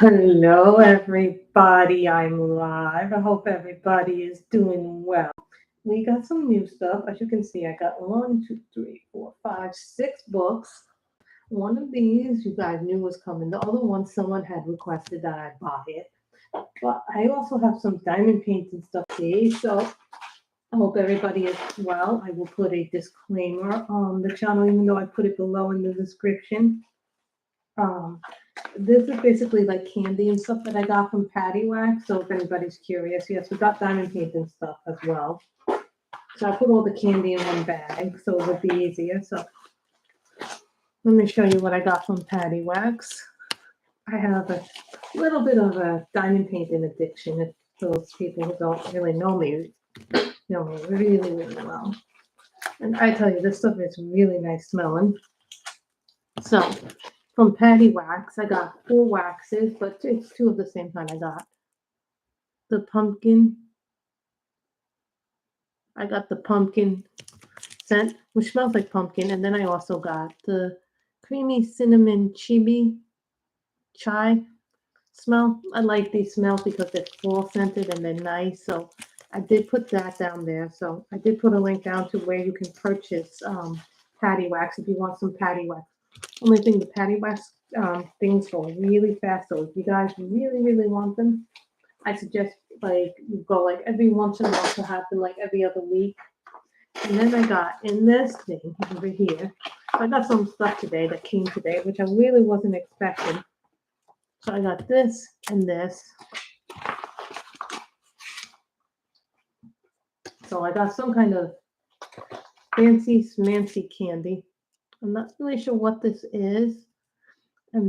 Hello, everybody. I'm live. I hope everybody is doing well. We got some new stuff. As you can see, I got 6 books. One of these you guys knew was coming. The other one someone had requested that I buy it. But I also have some diamond painting stuff today. So I hope everybody is well. I will put a disclaimer on the channel, even though I put it below in the description. This is basically like candy and stuff that I got from Paddy Wax. So if anybody's curious, yes, we got diamond painting stuff as well. So I put all the candy in one bag so it would be easier. So let me show you what I got from Paddy Wax. I have a little bit of a diamond painting addiction. If those people who don't really know me really, really well. And I tell you, this stuff is really nice smelling. So from Paddy Wax, I got 4 waxes, but it's 2 of the same kind. I got the pumpkin. I got the pumpkin scent, which smells like pumpkin. And then I also got the creamy cinnamon chibi chai smell. I like these smells because they're fall scented and they're nice. So I did put that down there. So I did put a link down to where you can purchase Paddy Wax if you want some Paddy Wax. Only thing, the Paddy Wax things go really fast. So if you guys really, really want them, I suggest like you go like every once in a while to have them like every other week. And then I got in this thing over here. I got some stuff today that came today, which I really wasn't expecting. So I got this and this. So I got some kind of fancy smancy candy. I'm not really sure what this is. I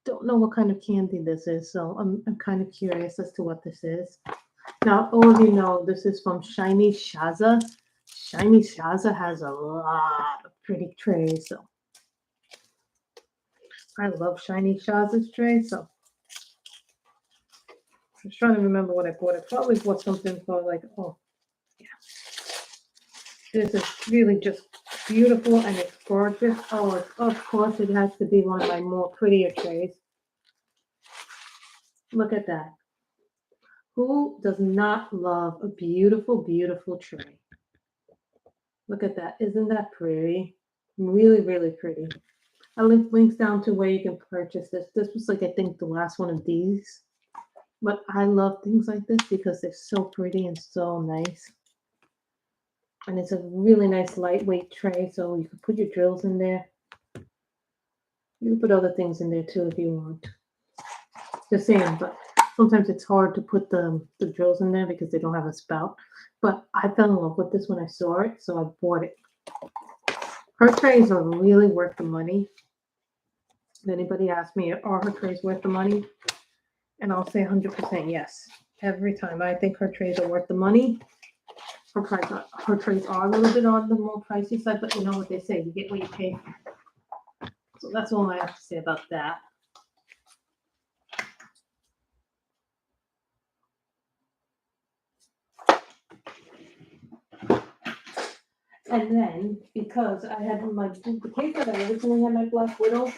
don't know what kind of candy this is, so I'm kind of curious as to what this is. Now, all of you know this is from Shinny Shazza. Shinny Shazza has a lot of pretty trays, so I love Shinny Shazza's trays. So I'm trying to remember what I bought. I probably bought something for like, oh, yeah. This is really just beautiful and it's gorgeous. Oh, of course, it has to be one of my more prettier trays. Look at that. Who does not love a beautiful, beautiful tray? Look at that. Isn't that pretty? Really, really pretty. I link links down to where you can purchase this. This was like, I think, the last one of these. But I love things like this because they're so pretty and so nice. And it's a really nice lightweight tray, so you can put your drills in there. You can put other things in there too if you want. Just saying, but sometimes it's hard to put the drills in there because they don't have a spout. But I fell in love with this when I saw it, so I bought it. Her trays are really worth the money. If anybody asks me, are her trays worth the money? And I'll say 100% yes. Every time. I think her trays are worth the money. Her trays are a little bit on the more pricey side, but you know what they say, you get what you pay for. So that's all I have to say about that. And then, because I had the case that I originally had my Black Widow,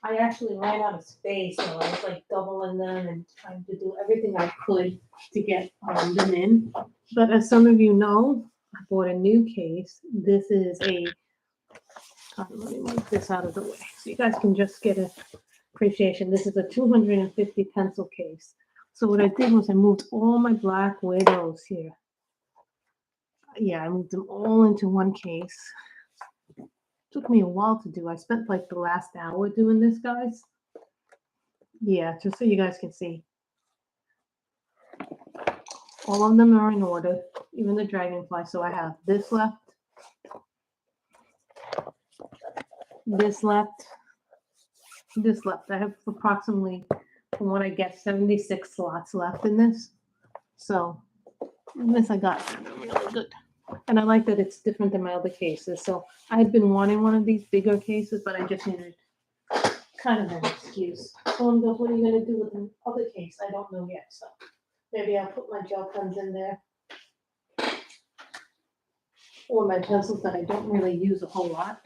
I actually ran out of space, so I was like doubling them and trying to do everything I could to get them in. But as some of you know, I bought a new case. This is a, let me move this out of the way so you guys can just get an appreciation. This is a 250 pencil case. So what I did was I moved all my Black Widows here. Yeah, I moved them all into one case. Took me a while to do. I spent like the last hour doing this, guys. Yeah, just so you guys can see. All of them are in order, even the dragonfly. So I have this left, this left, this left. I have approximately, from what I get, 76 slots left in this. So this I got really good. And I like that it's different than my other cases. So I had been wanting one of these bigger cases, but I just needed kind of an excuse. Someone goes, what are you going to do with the other case? I don't know yet. So maybe I'll put my gel pens in there. Or my pencils that I don't really use a whole lot.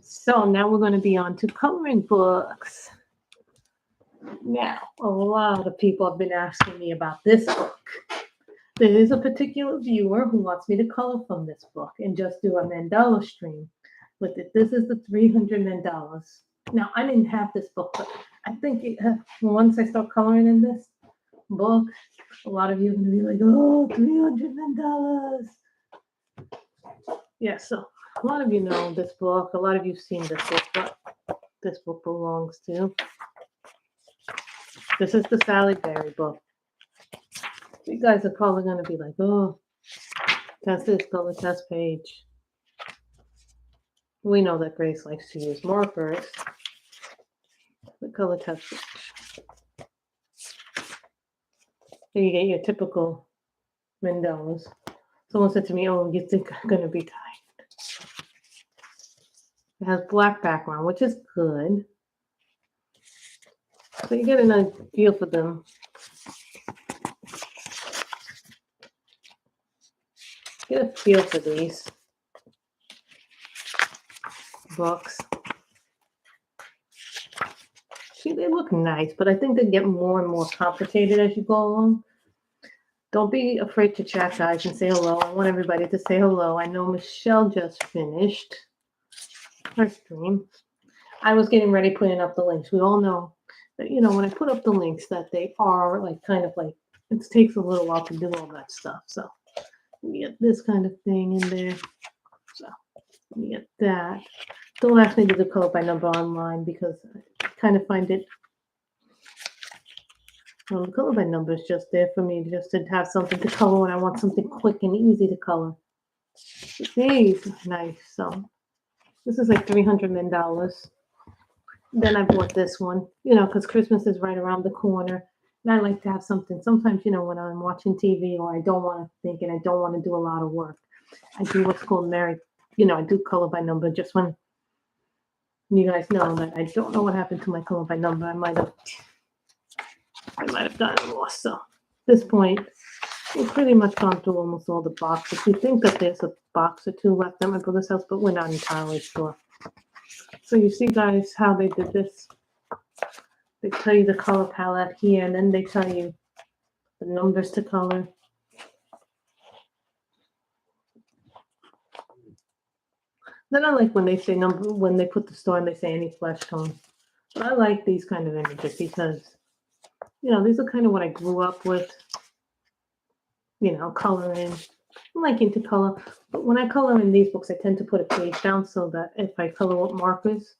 So now we're going to be on to coloring books. Now, a lot of people have been asking me about this book. There is a particular viewer who wants me to color from this book and just do a mandala stream with it. This is the 300 mandalas. Now, I didn't have this book, but I think once I start coloring in this book, a lot of you are going to be like, oh, 300 mandalas. Yeah, so a lot of you know this book. A lot of you have seen this book, but this book belongs to. This is the Sally Berry book. You guys are probably going to be like, oh, that's this color test page. We know that Grace likes to use markers. The color test page. Then you get your typical mandalas. Someone said to me, oh, you think I'm going to be tired. It has black background, which is good. So you get a nice feel for them. Get a feel for these books. See, they look nice, but I think they get more and more complicated as you go along. Don't be afraid to chat, guys, and say hello. I want everybody to say hello. I know Michelle just finished her stream. I was getting ready putting up the links. We all know that, you know, when I put up the links, that they are like kind of like, it takes a little while to do all that stuff. So we get this kind of thing in there. So we get that. Don't ask me to do color by number online because I kind of find it. Well, the color by number is just there for me just to have something to color when I want something quick and easy to color. These are nice. So this is like 300 mandalas. Then I bought this one, you know, because Christmas is right around the corner. And I like to have something. Sometimes, you know, when I'm watching TV or I don't want to think and I don't want to do a lot of work, I do what's called Mary. You know, I do color by number just when you guys know that I don't know what happened to my color by number. I might have gotten lost. So at this point, we've pretty much gone through almost all the boxes. We think that there's a box or two left at my brother's house, but we're not entirely sure. So you see, guys, how they did this. They tell you the color palette here, and then they tell you the numbers to color. Then I like when they say number, when they put the store and they say any flesh tone. But I like these kind of images because, you know, these are kind of what I grew up with. You know, coloring. I'm liking to color. But when I color in these books, I tend to put a page down so that if I color with markers,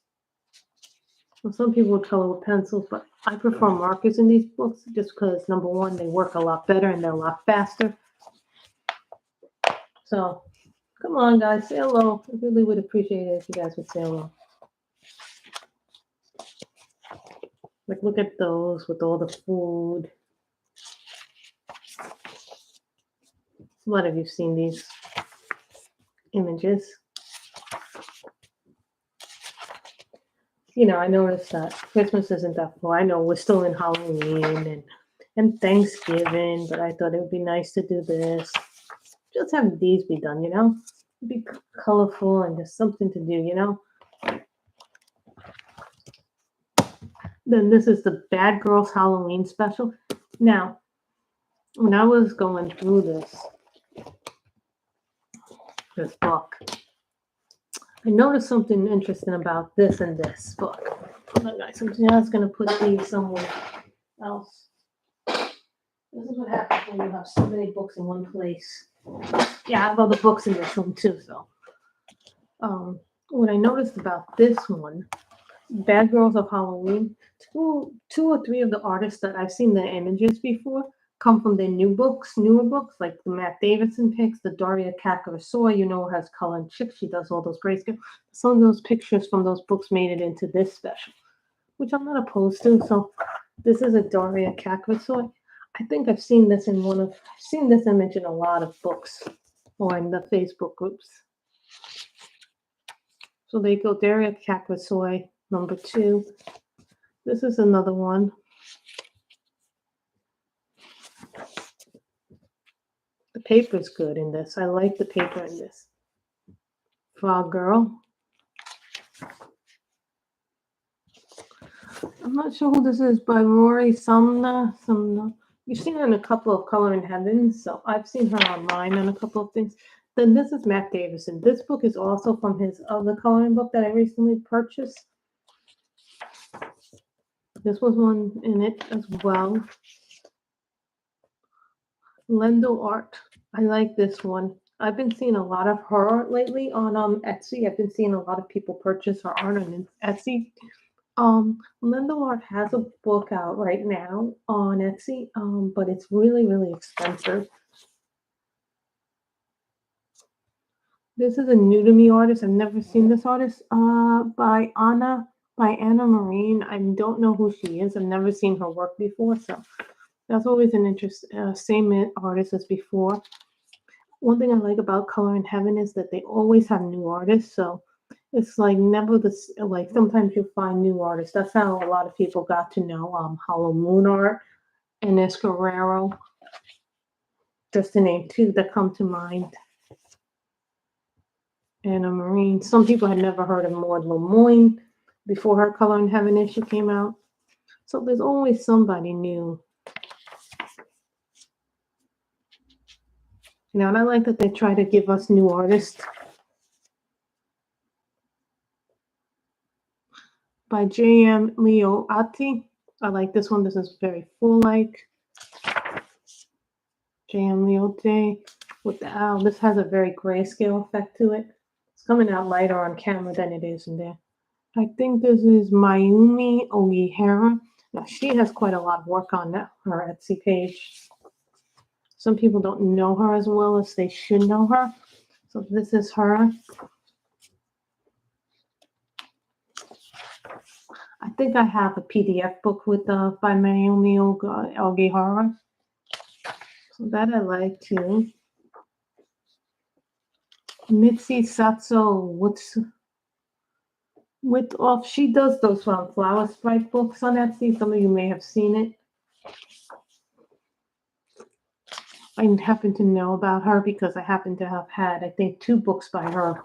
well, some people would color with pencils, but I prefer markers in these books just because, number one, they work a lot better and they're a lot faster. So, come on, guys, say hello. I really would appreciate it if you guys would say hello. Like, look at those with all the food. A lot of you have seen these images. You know, I noticed that Christmas isn't that far. I know we're still in Halloween and Thanksgiving, but I thought it would be nice to do this. Just have these be done, you know? Be colorful and just something to do, you know? Then this is the Bad Girls Halloween special. Now, when I was going through this book, I noticed something interesting about this and this book. Hold on, guys. I'm just going to put these somewhere else. This is what happens when you have so many books in one place. Yeah, I have other books in this one too. So, what I noticed about this one, Bad Girls of Halloween, two or three of the artists that I've seen their images before come from their newer books, like the Matt Davidson picks, the Daria Kakarasoy, you know, has color and chick. She does all those grayscale. Some of those pictures from those books made it into this special, which I'm not opposed to. So this is a Daria Kakarasoy. I think I've seen this image in a lot of books or in the Facebook groups. So there you go, Daria Kakarasoy, number 2. This is another one. The paper's good in this. I like the paper in this. Frog Girl. I'm not sure who this is, by Rory Sumner. You've seen her in a couple of Color in Heaven, so I've seen her online on a couple of things. Then this is Matt Davison. This book is also from his other coloring book that I recently purchased. This was one in it as well. Lendo Art. I like this one. I've been seeing a lot of her art lately on Etsy. I've been seeing a lot of people purchase her art on Etsy. Lendo Art has a book out right now on Etsy, but it's really, really expensive. This is a new to me artist. I've never seen this artist. By Anna Marine. I don't know who she is. I've never seen her work before, so that's always an interest. Same artist as before. One thing I like about Color in Heaven is that they always have new artists, so it's like never this. Like sometimes you find new artists. That's how a lot of people got to know Hollow Moon Art and Escarrero. Just to name two that come to mind. Anna Marine. Some people had never heard of Maud Lemoyne before her Color in Heaven issue came out. So there's always somebody new. You know, and I like that they try to give us new artists. By J.M. Leo Atti. I like this one. This is very full-like. J.M. Leo J with the owl. This has a very grayscale effect to it. It's coming out lighter on camera than it is in there. I think this is Mayumi Ogihara. Now, she has quite a lot of work on her Etsy page. Some people don't know her as well as they should know her. So this is her. I think I have a PDF book with by Mayumi Ogihara. So that I like too. Mitzi Satsu she does those flower sprite books on Etsy. Some of you may have seen it. I happen to know about her because I happen to have had, I think, 2 books by her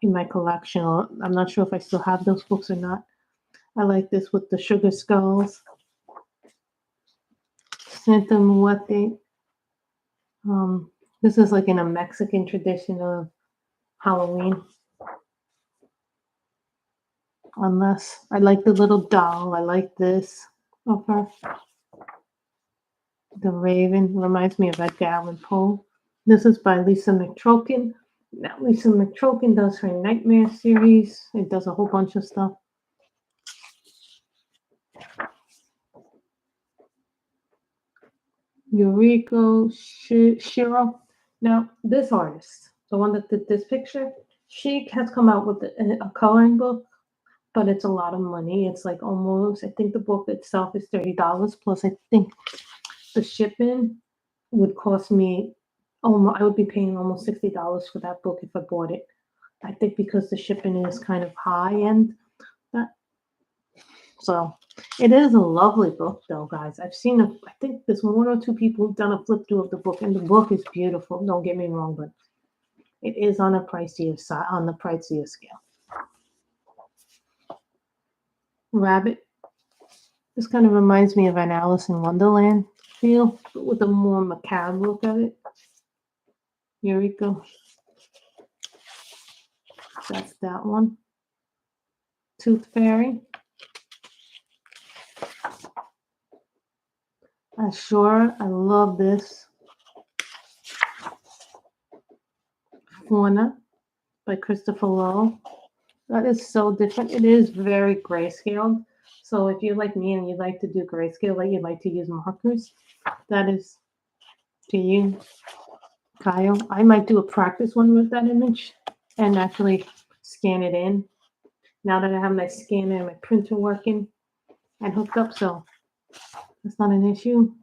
in my collection. I'm not sure if I still have those books or not. I like this with the sugar skulls. Santa Muerte. This is like in a Mexican tradition of Halloween. Unless I like the little doll. I like this of her. The Raven reminds me of Edgar Allan Poe. This is by Lisa McTrokin. Now, Lisa McTrokin does her Nightmare series. It does a whole bunch of stuff. Yuriko Shiro. Now, this artist, the one that did this picture, she has come out with a coloring book, but it's a lot of money. It's like almost, I think the book itself is $30, plus I think the shipping would cost me I would be paying almost $60 for that book if I bought it. I think because the shipping is kind of high end. So it is a lovely book though, guys. I've seen I think there's 1 or 2 people who've done a flip through of the book, and the book is beautiful. Don't get me wrong, but it is on a pricier side, on the pricier scale. Rabbit. This kind of reminds me of an Alice in Wonderland feel, but with a more macabre look of it. Eureka. That's that one. Tooth Fairy. Sure, I love this. Fauna by Christopher Lowe. That is so different. It is very grayscaled. So if you're like me and you like to do grayscale, like you like to use markers, that is to you, Kyle. I might do a practice one with that image and actually scan it in. Now that I have my scanner and my printer working and hooked up, so that's not an issue.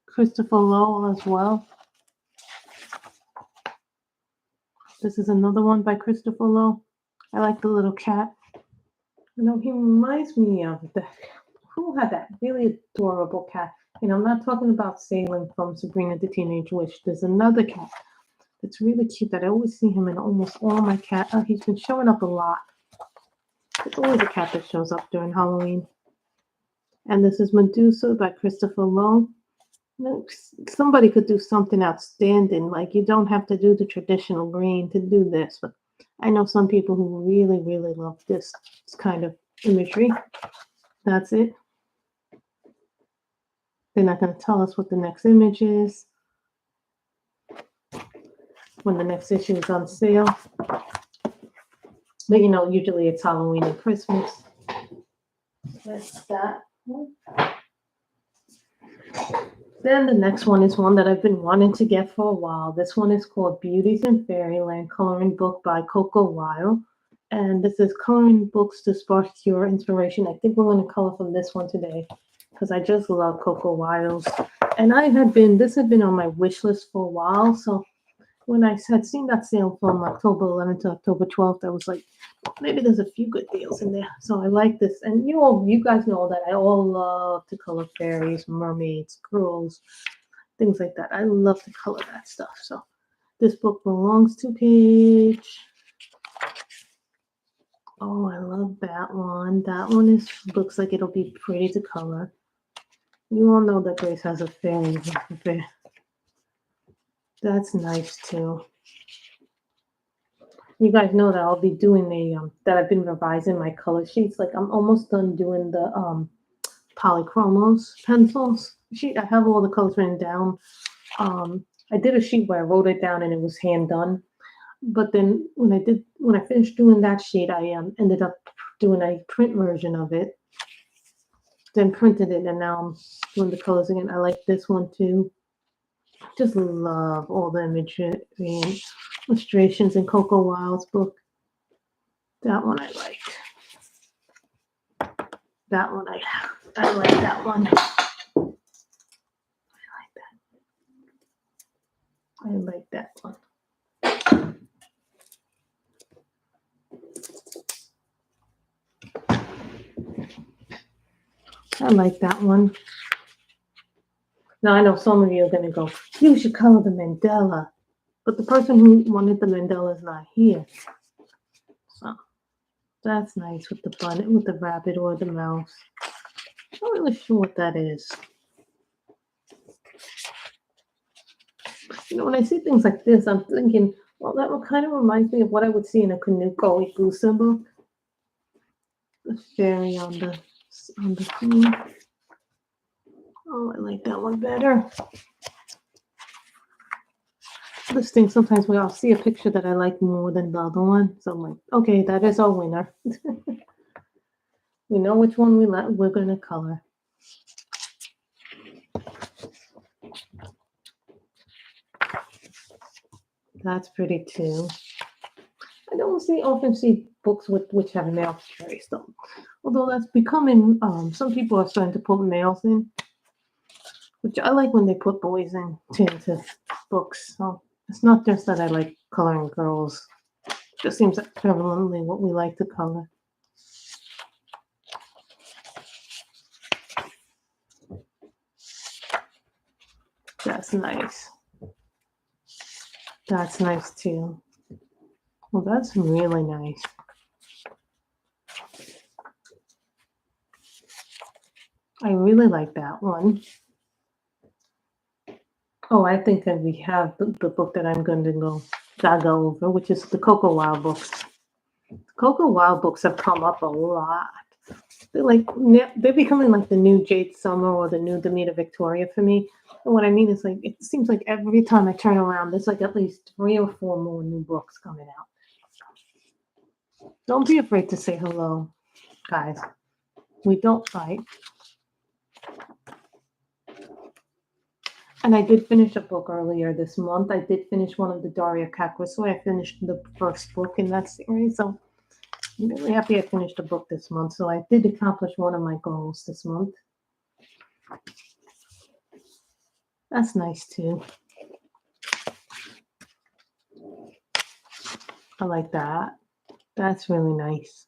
Christopher Lowe as well. This is another one by Christopher Lowe. I like the little cat. You know, he reminds me of who had that really adorable cat. You know, I'm not talking about Salem from Sabrina the Teenage Witch. There's another cat that's really cute that I always see him in almost all my cat. He's been showing up a lot. There's always a cat that shows up during Halloween. And this is Medusa by Christopher Lowe. Somebody could do something outstanding. Like, you don't have to do the traditional green to do this, but I know some people who really, really love this kind of imagery. That's it. They're not going to tell us what the next image is, when the next issue is on sale. But, you know, usually it's Halloween and Christmas. That's that. Then the next one is one that I've been wanting to get for a while. This one is called Beauties in Fairyland, coloring book by Coco. And this is coloring books to spark your inspiration. I think we're going to color from this one today because I just love Coco. And this had been on my wish list for a while. So when I had seen that sale from October 11th to October 12th, I was like, maybe there's a few good deals in there. So I like this. And you guys know that I all love to color fairies, mermaids, girls, things like that. I love to color that stuff. So this book belongs to Paige. Oh, I love that one. That one looks like it'll be pretty to color. You all know that Grace has a fairy. That's nice too. You guys know that I'll be doing that I've been revising my color sheets. Like, I'm almost done doing the polychromos pencils sheet. I have all the colors written down. I did a sheet where I wrote it down and it was hand done. But then when I finished doing that sheet, I ended up doing a print version of it. Then printed it, and now I'm doing the colors again. I like this one too. Just love all the imagery and illustrations in Coco Wild's book. That one I like. That one I like that one. I like that one. I like that one. Now, I know some of you are going to go, you should color the mandala. But the person who wanted the mandala is not here. So that's nice with the bunny, with the rabbit or the mouse. Not really sure what that is. You know, when I see things like this, I'm thinking, well, that kind of reminds me of what I would see in a Kanuko Igusa book. The fairy on the screen. Oh, I like that one better. This thing, sometimes I'll see a picture that I like more than the other one. So I'm like, okay, that is our winner. We know which one we're going to color. That's pretty too. I don't often see books which have male fairies though. Although that's becoming, some people are starting to put males in, which I like when they put boys into books. So it's not just that I like coloring girls. It just seems like prevalently what we like to color. That's nice. That's nice too. Well, that's really nice. I really like that one. Oh, I think that we have the book that I'm going to go over, which is the Coco Wild books. The Coco Wild books have come up a lot. They're becoming like the new Jade Summer or the new Demeter Victoria for me. And what I mean is, like, it seems like every time I turn around, there's like at least 3 or 4 more new books coming out. Don't be afraid to say hello, guys. We don't fight. And I did finish a book earlier this month. I did finish one of the Daria Kakwa, I finished the first book in that series. So I'm really happy I finished a book this month. So I did accomplish one of my goals this month. That's nice too. I like that. That's really nice.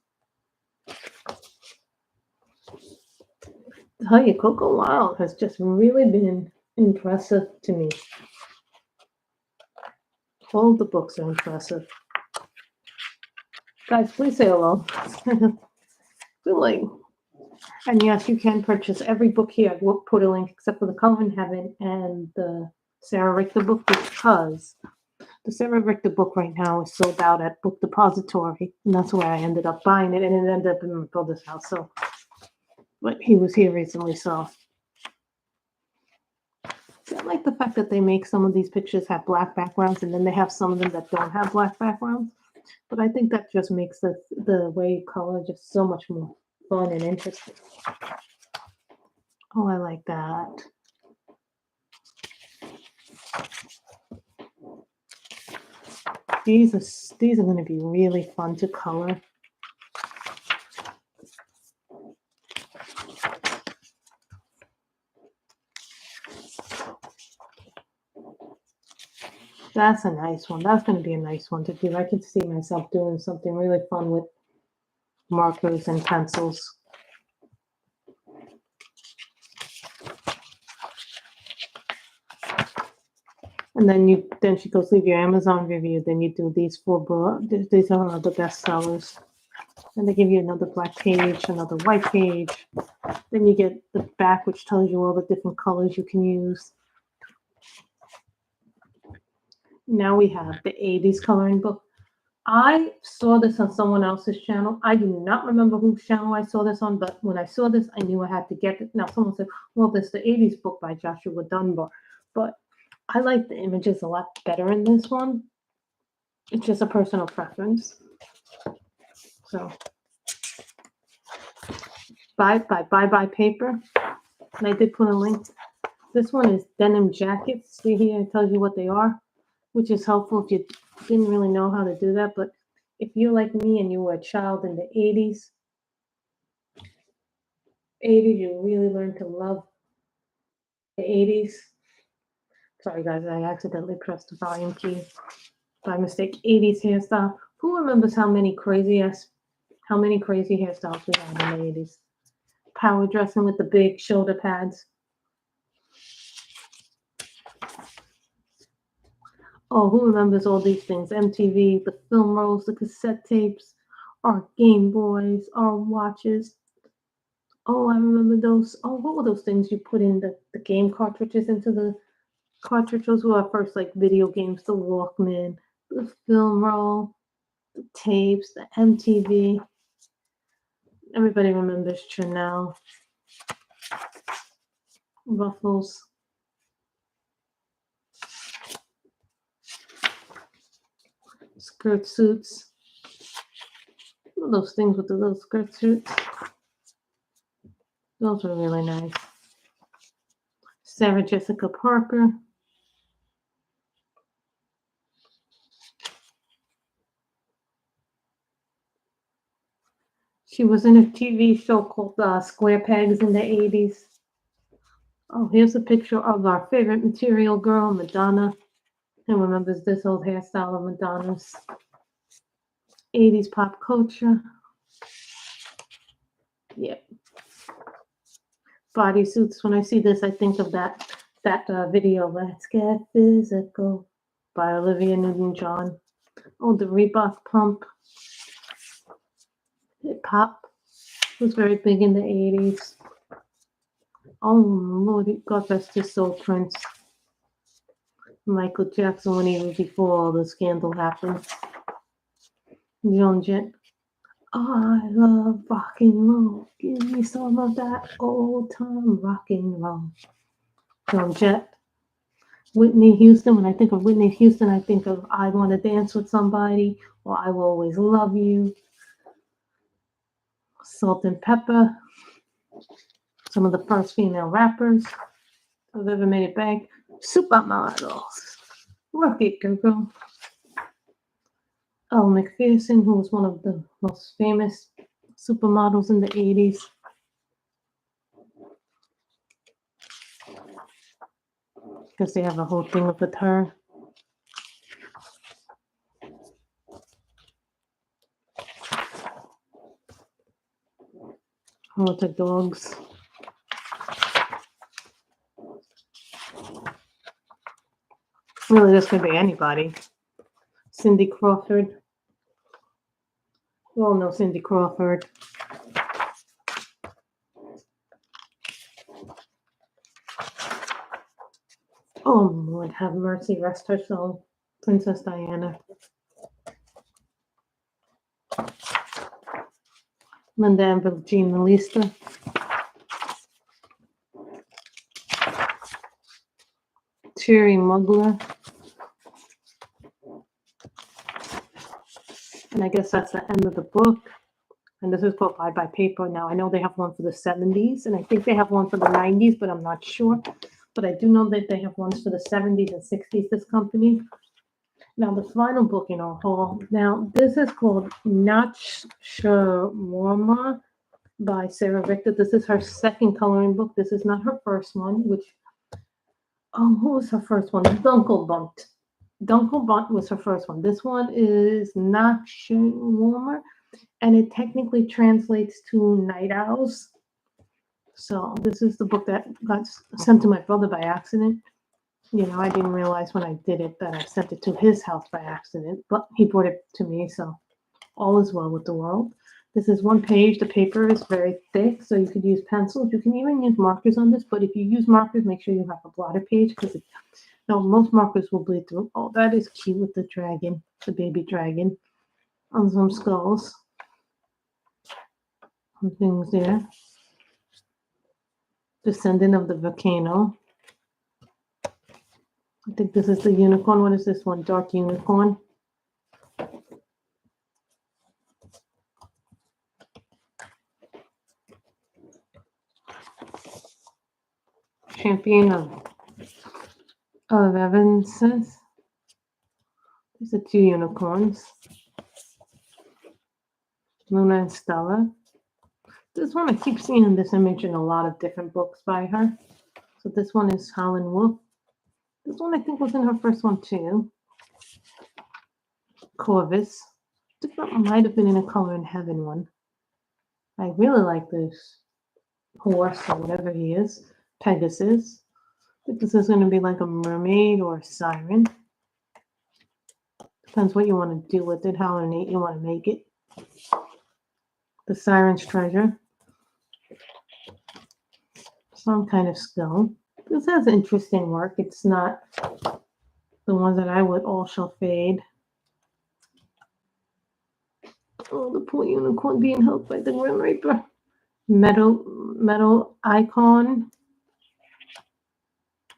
I tell you, Coco Wild has just really been impressive to me. All the books are impressive. Guys, please say hello. I feel like And yes, you can purchase every book here. I will put a link except for the Color in Heaven and the Sarah Richter book, because the Sarah Richter book right now is sold out at Book Depository, and that's where I ended up buying it, and it ended up in my brother's house. So, but he was here recently, so. I like the fact that they make some of these pictures have black backgrounds, and then they have some of them that don't have black backgrounds. But I think that just makes the way you color just so much more fun and interesting. Oh, I like that. These are going to be really fun to color. That's a nice one. That's going to be a nice one to do. I can see myself doing something really fun with markers and pencils. And then she goes, leave your Amazon review. Then you do these 4 books. These are the best sellers. And they give you another black page, another white page. Then you get the back, which tells you all the different colors you can use. Now we have the 80s coloring book. I saw this on someone else's channel. I do not remember whose channel I saw this on, but when I saw this, I knew I had to get it. Now, someone said, well, this is the 80s book by Joshua Dunbar. But I like the images a lot better in this one. It's just a personal preference. So, bye paper. And I did put a link. This one is denim jackets. See here, it tells you what they are, which is helpful if you didn't really know how to do that. But if you're like me and you were a child in the 80s, you really learned to love the 80s. Sorry, guys, I accidentally pressed the volume key by mistake. 80s hairstyle. Who remembers how many crazy hairstyles we had in the 80s? Power dressing with the big shoulder pads. Oh, who remembers all these things? MTV, the film rolls, the cassette tapes, our Game Boys, our watches. Oh, I remember those. Oh, what were those things you put in the game cartridges into the cartridge? Those were our first like video games, the Walkman, the film roll, the tapes, the MTV. Everybody remembers Chanel, Ruffles. Skirt suits. What are those things with the little skirt suits? Those were really nice. Sarah Jessica Parker. She was in a TV show called Square Pegs in the 80s. Oh, here's a picture of our favorite material girl, Madonna. Who remembers this old hairstyle of Madonna's? 80s pop culture. Yep. Bodysuits. When I see this, I think of that video, Let's Get Physical, by Olivia Newton-John. Oh, the Reebok pump. Hip hop was very big in the 80s. Oh, Lord, God rest his soul, Prince. Michael Jackson, when he was before all the scandal happened. Joan Jett. I love rock and roll. Give me some of that old time rock and roll. Joan Jett. Whitney Houston. When I think of Whitney Houston, I think of I Want to Dance with Somebody, or I Will Always Love You. Salt and Pepper. Some of the first female rappers who've ever made it back. Supermodels. Rock it, Coco. Elle McPherson, who was one of the most famous supermodels in the 80s. Because they have a whole thing with her. Oh, the dogs. Really, this could be anybody. Cindy Crawford. We all know Cindy Crawford. Oh, Lord, have mercy, rest her soul. Princess Diana. Linda Evangelista. Cherry Muggler. And I guess that's the end of the book. And this is called Bye Bye Paper. Now, I know they have one for the 70s, and I think they have one for the 90s, but I'm not sure. But I do know that they have ones for the 70s and 60s, this company. Now, the final book in our haul. Now, this is called Nach Shawarma by Sarah Richter. This is her second coloring book. This is not her first one, which, what was her first one? Dunkelbunt. Dunkelbunt was her first one. This one is Nach Shawarma, and it technically translates to Night Owls. So this is the book that got sent to my brother by accident. You know, I didn't realize when I did it that I sent it to his house by accident, but he brought it to me, so all is well with the world. This is one page. The paper is very thick, so you could use pencils. You can even use markers on this, but if you use markers, make sure you have a blotter page, because most markers will bleed through. Oh, that is cute with the dragon, the baby dragon, on some skulls. Some things there. Descendant of the volcano. I think this is the unicorn. What is this one? Dark unicorn. Champion of Evanescence. These are two unicorns. Luna and Stella. This one, I keep seeing this image in a lot of different books by her. So this one is Howlin' Wolf. This one I think was in her first one too. Corvus. This one might have been in a Color in Heaven one. I really like this horse or whatever he is. Pegasus. I think this is going to be like a mermaid or a siren. Depends what you want to do with it, how ornate you want to make it. The Siren's Treasure. Some kind of skull. This has interesting work. It's not the ones that I would all shall fade. Oh, the poor unicorn being helped by the Grim Reaper. Metal icon.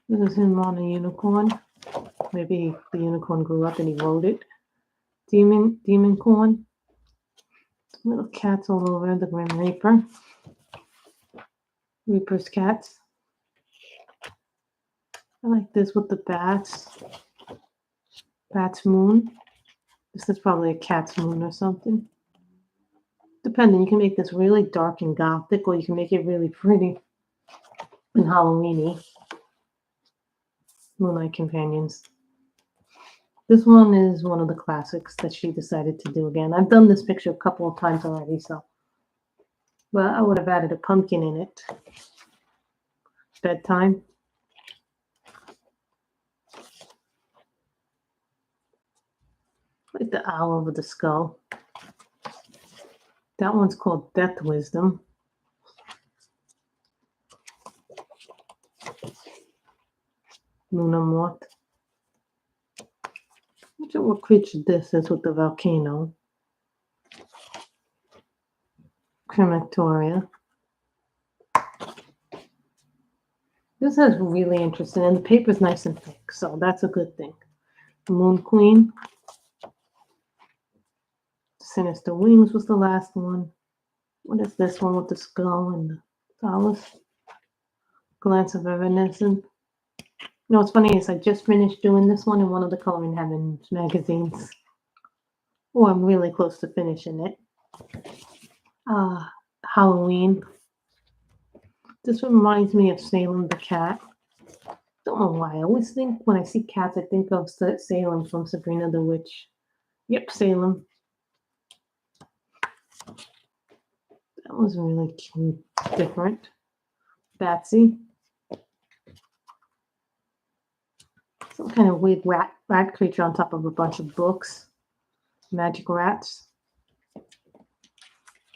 This is him on a unicorn. Maybe the unicorn grew up and he wrote it. Demon corn. Little cats all over the Grim Reaper. Reaper's cats. I like this with the bats. Bat's moon. This is probably a cat's moon or something. Depending, you can make this really dark and gothic, or you can make it really pretty and Halloweeny. Moonlight Companions. This one is one of the classics that she decided to do again. I've done this picture a couple of times already, so. Well, I would have added a pumpkin in it. Bedtime. Like the owl over the skull. That one's called Death Wisdom. Luna Moth. Look at what creature this is with the volcano. Crematoria. This is really interesting, and the paper's nice and thick, so that's a good thing. Moon Queen. Sinister Wings was the last one. What is this one with the skull and the flowers? Glance of Evanescence. You know what's funny is I just finished doing this one in one of the Color in Heaven magazines. Oh, I'm really close to finishing it. Halloween. This reminds me of Salem the Cat. Don't know why. I always think when I see cats, I think of Salem from Sabrina the Witch. Yep, Salem. That was really cute. Different. Batsy. Some kind of weird rat creature on top of a bunch of books. Magic rats.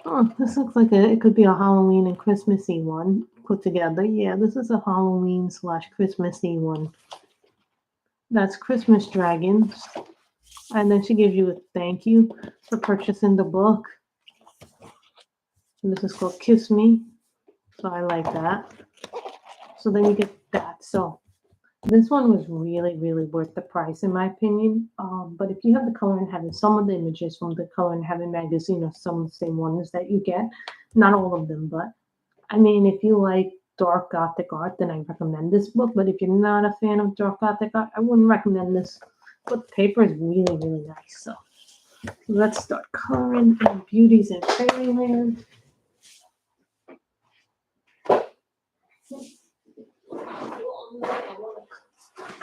Oh, this looks like it could be a Halloween and Christmassy one put together. Yeah, this is a Halloween / Christmassy one. That's Christmas Dragons. And then she gives you a thank you for purchasing the book. And this is called Kiss Me. So I like that. So then you get that. So this one was really, really worth the price in my opinion. But if you have the Color in Heaven, some of the images from the Color in Heaven magazine are some of the same ones that you get. Not all of them, but I mean, if you like dark gothic art, then I recommend this book. But if you're not a fan of dark gothic art, I wouldn't recommend this. But the paper is really, really nice. So let's start coloring in Beauties in Fairyland.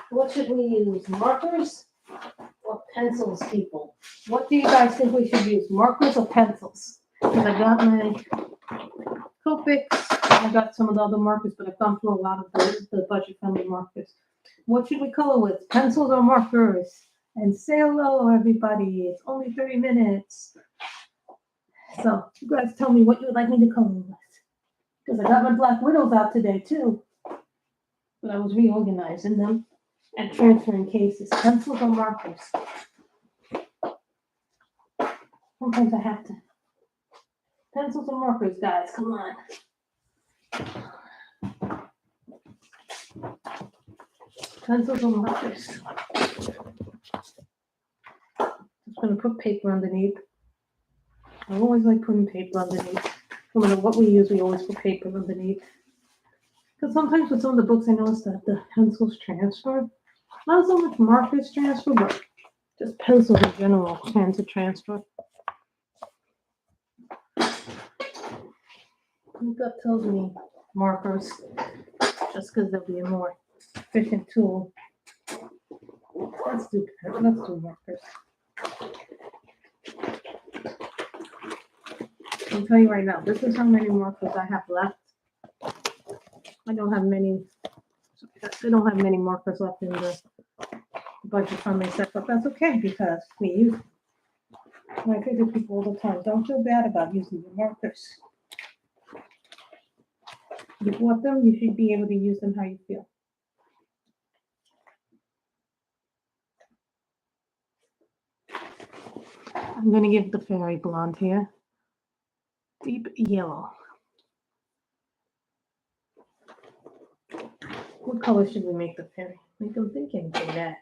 What should we use? Markers or pencils, people? What do you guys think we should use? Markers or pencils? Because I got my Copics, I got some of the other markers, but I've gone through a lot of the budget-friendly markers. What should we color with? Pencils or markers? And say hello, everybody. It's only 30 minutes. So you guys tell me what you would like me to color with. Because I got my Black Widows out today, too. But I was reorganizing them and transferring cases. Pencils or markers? Sometimes I have to. Pencils or markers, guys? Come on. Pencils or markers? Just going to put paper underneath. I always like putting paper underneath. No matter what we use, we always put paper underneath. Because sometimes with some of the books, I noticed that the pencils transfer. Not so much markers transfer, but just pencils in general tend to transfer. Gut tells me markers, just because they'll be a more efficient tool. Let's do markers. I'll tell you right now, this is how many markers I have left. I don't have many markers left in the budget friendly set, but that's okay because we use them. I say to people all the time, don't feel bad about using your markers. You bought them, you should be able to use them how you feel. I'm going to give the fairy blonde here deep yellow. What color should we make the fairy? Like I'm thinking brunette.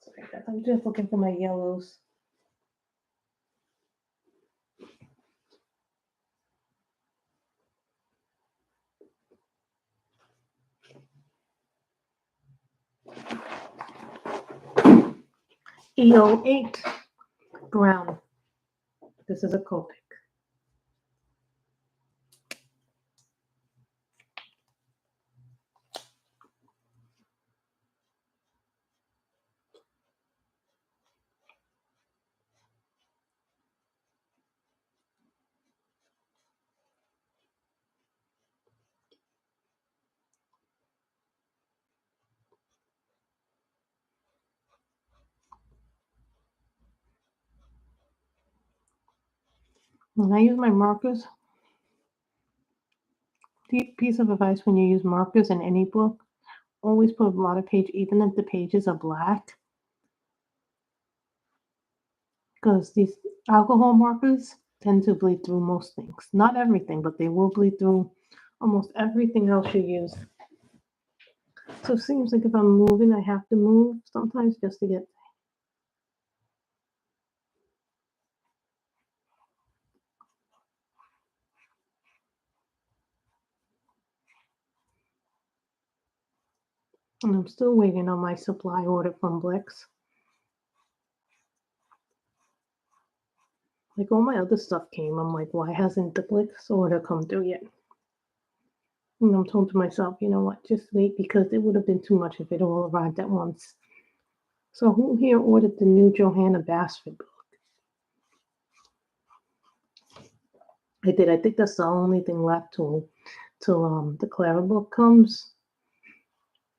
Sorry, guys, I'm just looking for my yellows. EO8 brown. This is a Copic. When I use my markers, deep piece of advice when you use markers in any book, always put a lot of page, even if the pages are black. Because these alcohol markers tend to bleed through most things. Not everything, but they will bleed through almost everything else you use. So it seems like if I'm moving, I have to move sometimes just to get. And I'm still waiting on my supply order from Blix. Like all my other stuff came. I'm like, why hasn't the Blix order come through yet? And I'm told to myself, you know what, just wait because it would have been too much if it all arrived at once. So who here ordered the new Johanna Basford book? I did. I think that's the only thing left till the Clara book comes.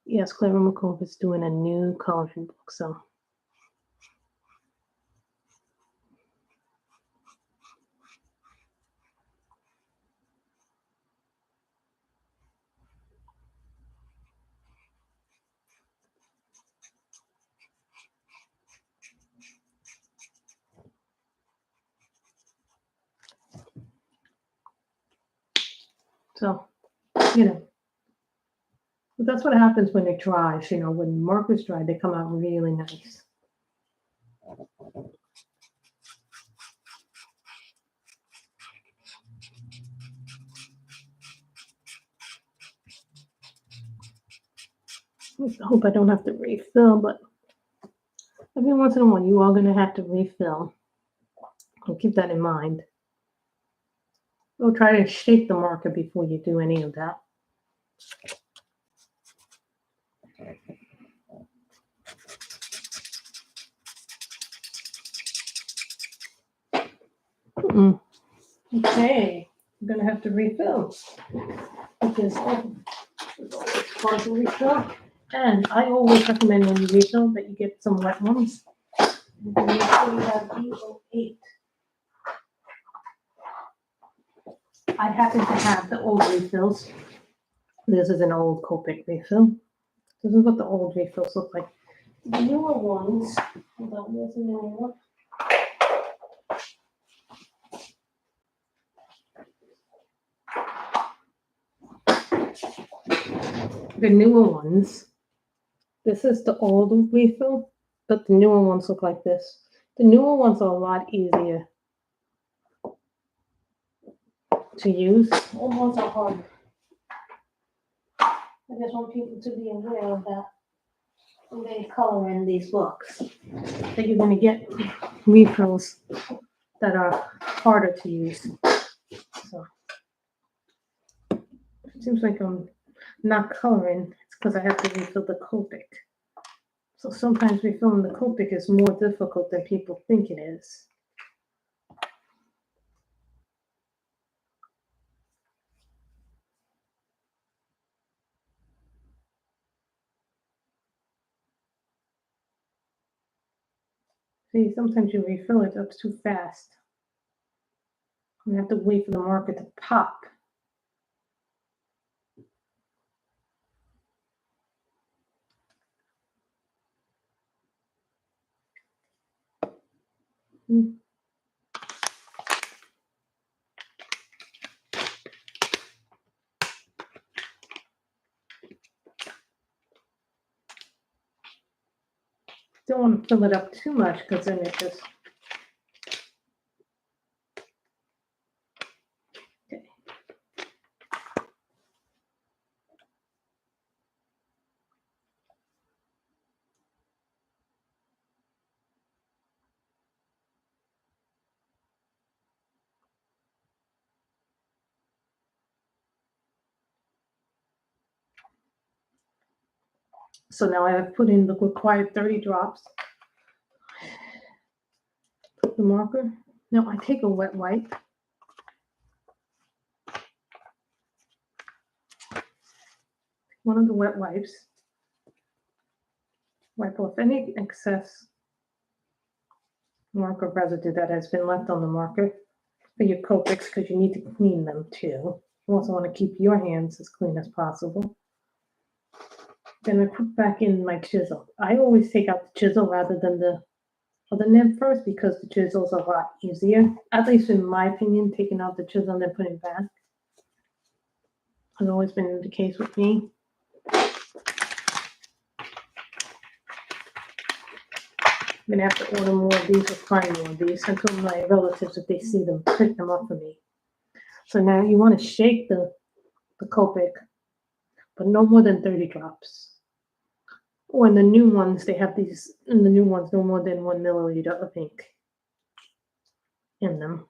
Yes, Clara McCove is doing a new coloring book, so So, you know, but that's what happens when it dries. You know, when markers dry, they come out really nice. I hope I don't have to refill, but every once in a while you are going to have to refill. So keep that in mind. Go try to shake the marker before you do any of that. Okay, I'm going to have to refill because it's hard to refill. And I always recommend when you refill that you get some wet ones. You can make sure you have B08. I happen to have the old refills. This is an old Copic refill. This is what the old refills look like. The newer ones, hold on, there's a newer one. The newer ones, this is the old refill, but the newer ones look like this. The newer ones are a lot easier to use. Old ones are harder. I just want people to be aware of that when they color in these books, that you're going to get refills that are harder to use. So it seems like I'm not coloring. It's because I have to refill the Copic. So sometimes refilling the Copic is more difficult than people think it is. See, sometimes you refill it up too fast. You have to wait for the marker to pop. Don't want to fill it up too much because then it just... Okay. So now I have put in the required 30 drops. Put the marker. Now I take a wet wipe. One of the wet wipes. Wipe off any excess marker residue that has been left on the marker for your Copics, because you need to clean them too. You also want to keep your hands as clean as possible. Then I put back in my chisel. I always take out the chisel rather than the nib first because the chisel's a lot easier. At least in my opinion, taking out the chisel and then putting it back has always been the case with me. I'm gonna have to order more of these or find more of these. I told my relatives if they see them, pick them up for me. So now you want to shake the Copic, but no more than 30 drops. Or in the new ones, they have these, in the new ones, no more than 1 milliliter of ink in them.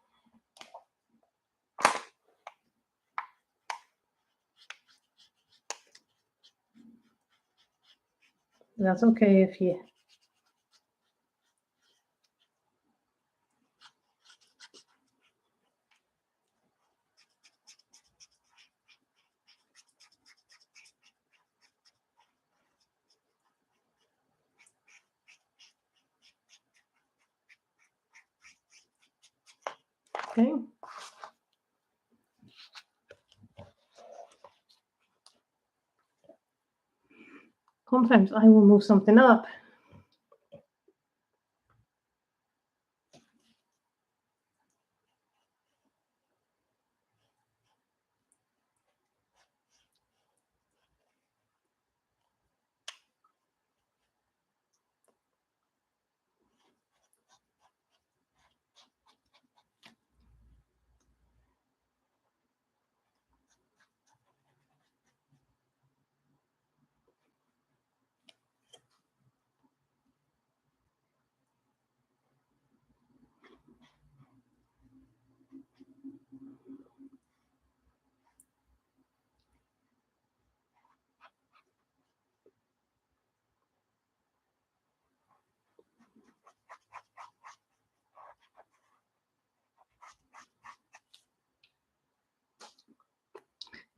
That's okay if you... Okay. Sometimes I will move something up.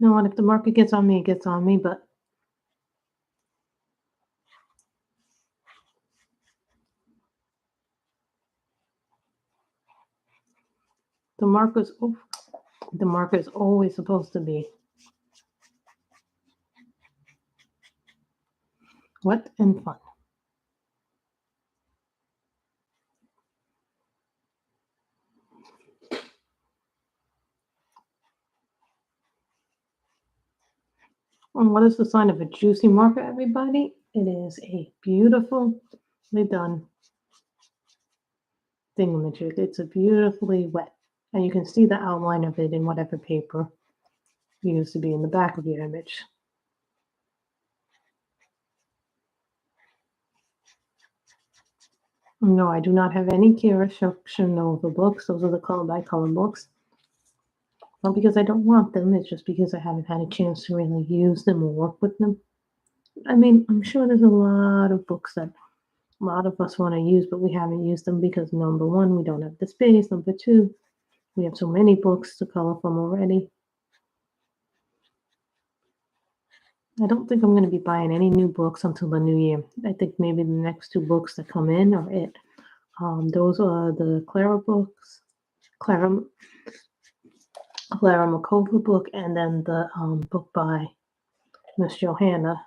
You know what? If the marker gets on me, it gets on me, but the marker's always supposed to be wet and fun. And what is the sign of a juicy marker, everybody? It is a beautifully done thingamajig. It's a beautifully wet. And you can see the outline of it in whatever paper used to be in the back of your image. No, I do not have any Kira Shunova books. Those are the color by color books. Not because I don't want them, it's just because I haven't had a chance to really use them or work with them. I mean, I'm sure there's a lot of books that a lot of us want to use, but we haven't used them because number one, we don't have the space. Number two, we have so many books to color from already. I don't think I'm going to be buying any new books until the new year. I think maybe the next two books that come in are it. Those are the Clara books, Clara Makova book, and then the book by Miss Johanna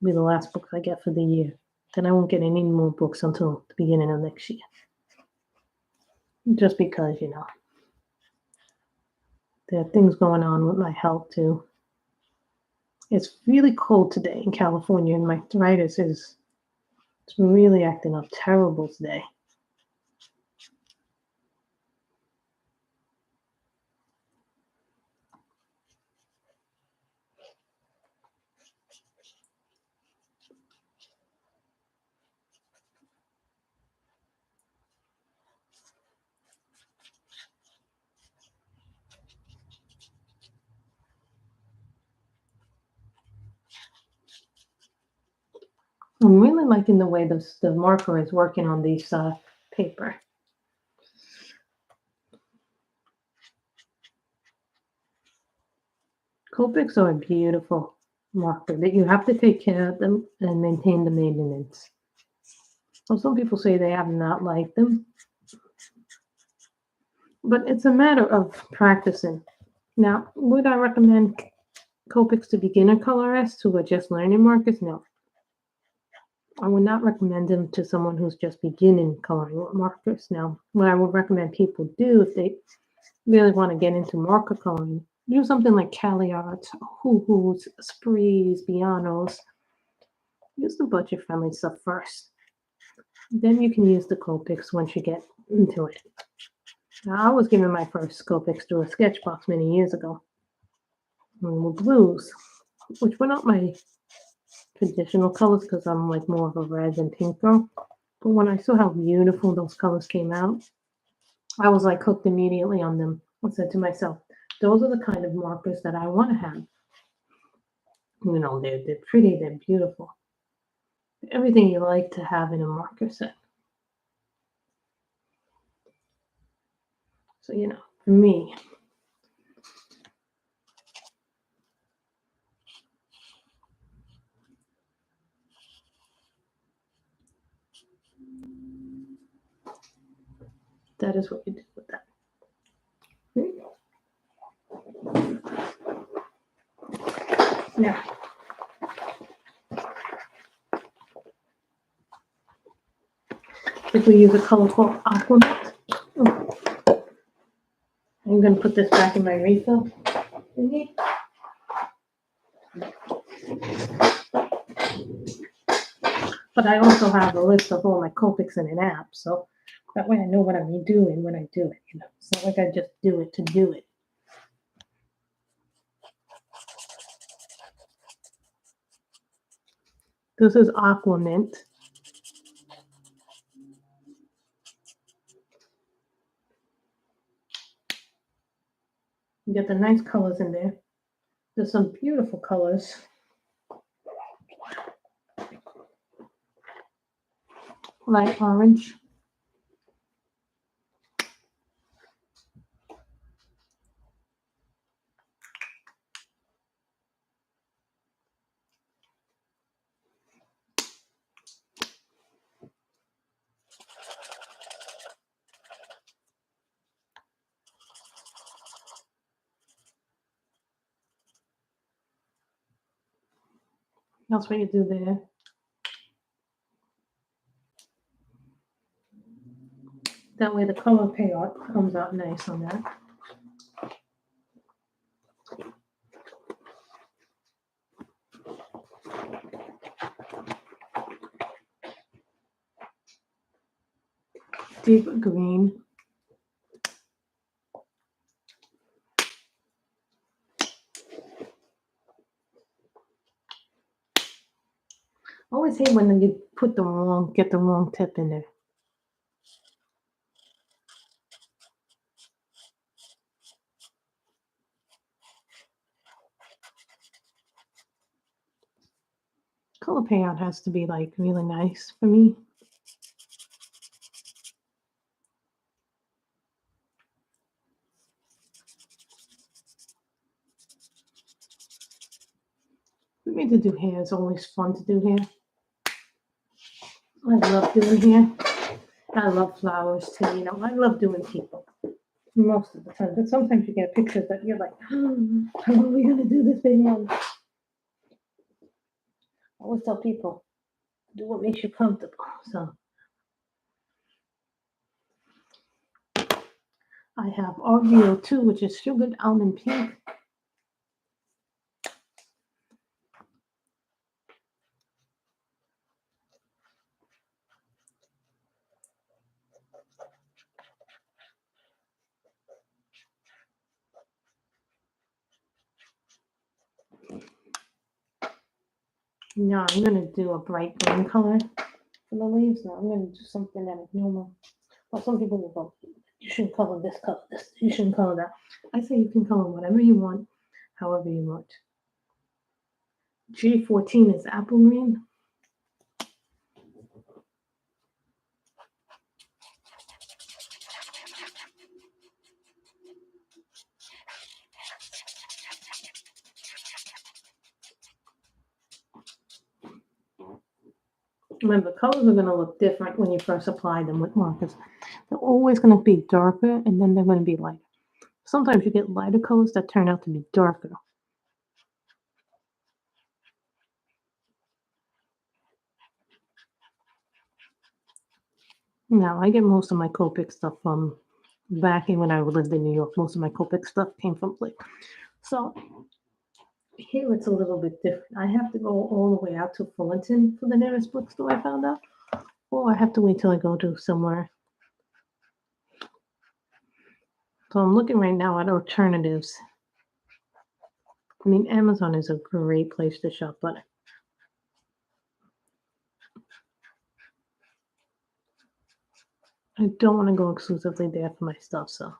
will be the last book I get for the year. Then I won't get any more books until the beginning of next year. Just because, you know, there are things going on with my health too. It's really cold today in California, and my arthritis it's really acting up terrible today. I'm really liking the way the marker is working on these paper. Copics are a beautiful marker that you have to take care of them and maintain the maintenance. Well, some people say they have not liked them, but it's a matter of practicing. Now, would I recommend Copics to beginner colorists who are just learning markers? No. I would not recommend them to someone who's just beginning coloring with markers. Now, what I would recommend people do if they really want to get into marker coloring, use something like Cali Art, Hoo-Hoos, Sprees, Bianos. Use the budget-friendly stuff first. Then you can use the Copics once you get into it. Now, I was given my first Copics through a Sketchbox many years ago. With blues, which were not my traditional colors because I'm like more of a red and pink girl. But when I saw how beautiful those colors came out, I was like hooked immediately on them. I said to myself, those are the kind of markers that I want to have. You know, they're pretty, they're beautiful. Everything you like to have in a marker set. So, you know, for me, that is what you do with that. Now, if we use a color called Aquanet, I'm going to put this back in my refill thingy. But I also have a list of all my Copics in an app, so that way I know what I'm doing when I do it. You know, it's not like I just do it to do it. This is Aqua Mint. You get the nice colors in there. There's some beautiful colors. Light orange. That's what you do there. That way the color payout comes out nice on that. Deep green. I always hate when you get the wrong tip in there. Color payout has to be like really nice for me. For me to do hair is always fun to do hair. I love doing hair. I love flowers too, you know. I love doing people most of the time. But sometimes you get pictures that you're like, how are we going to do this big one? I always tell people, do what makes you comfortable. So I have RVO 2, which is sugared almond pink. Now I'm going to do a bright green color for the leaves. Now I'm going to do something that is normal. Well, some people will go, you shouldn't color this color, this, you shouldn't color that. I say you can color whatever you want, however you want. G14 is apple green. Remember, colors are going to look different when you first apply them with markers. They're always going to be darker, and then they're going to be lighter. Sometimes you get lighter colors that turn out to be darker. Now, I get most of my Copic stuff from back when I lived in New York. Most of my Copic stuff came from Blick. So here it's a little bit different. I have to go all the way out to Fullerton for the nearest bookstore I found out. Or I have to wait till I go to somewhere. So I'm looking right now at alternatives. I mean, Amazon is a great place to shop, but I don't want to go exclusively there for my stuff, so.